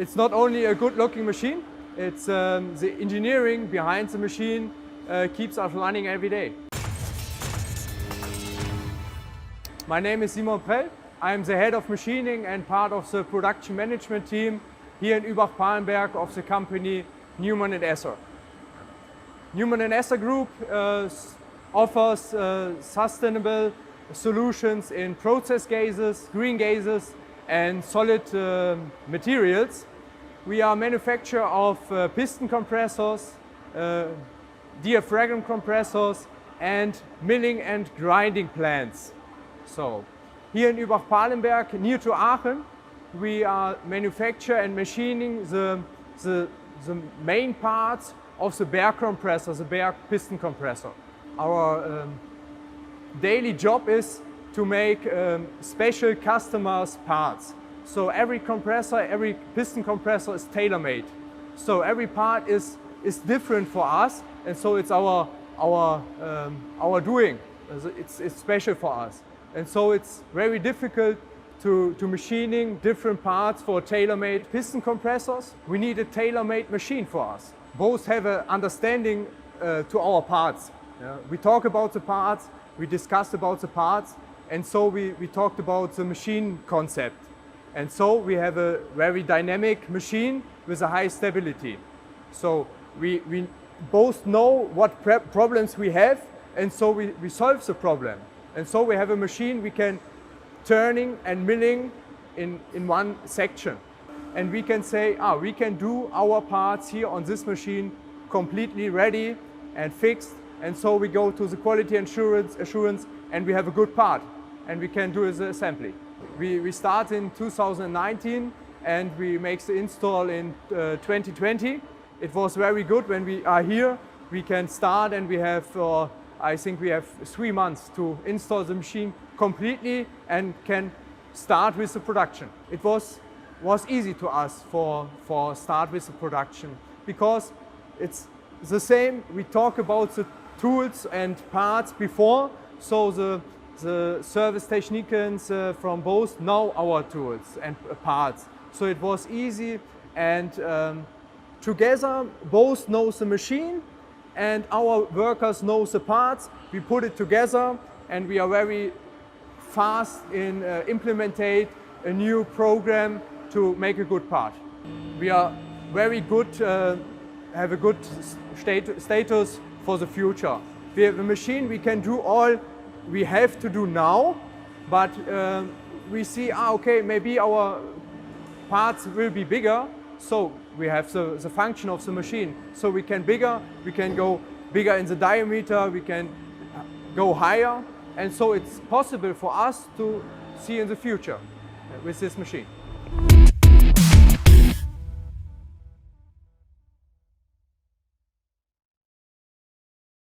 It's not only a good looking machine, it's the engineering behind the machine keeps us running every day. My name is Prell. I'm the head of machining and part of the production management team here in Übach-Palenberg of the company NEUMAN ESSER. NEUMAN ESSER Group offers sustainable solutions in process gases, green gases and solid materials. We are a manufacturer of piston compressors, diaphragm compressors and milling and grinding plants. So, here in Übach-Palenberg, near to Aachen, we are manufacture and machining the main parts of the Berg compressor, the Berg piston compressor. Our daily job is to make special customers parts. So every compressor, every piston compressor is tailor-made. So every part is different for us, and so it's our doing. It's special for us. And so it's very difficult to machining different parts for tailor-made piston compressors. We need a tailor-made machine for us. Both have an understanding to our parts. Yeah. We talk about the parts, we discussed about the parts, and so we talked about the machine concept. And so we have a very dynamic machine with a high stability. So we both know what problems we have, and so we solve the problem. And so we have a machine we can turning and milling in one section. And we can say, we can do our parts here on this machine completely ready and fixed. And so we go to the quality assurance and we have a good part. And we can do the assembly. We start in 2019 and we make the install in 2020. It was very good when we are here. We can start and we have I think we have 3 months to install the machine completely and can start with the production. It was easy to us for start with the production because it's the same. We talk about the tools and parts before, so the service technicians from Bost know our tools and parts. So it was easy, and together Bost knows the machine and our workers know the parts. We put it together and we are very fast in implementing a new program to make a good part. We are very good, have a good status for the future. We have a machine, we can do all we have to do now, but we see, okay, maybe our parts will be bigger, so we have the function of the machine. So we can go bigger in the diameter, we can go higher, and so it's possible for us to see in the future with this machine.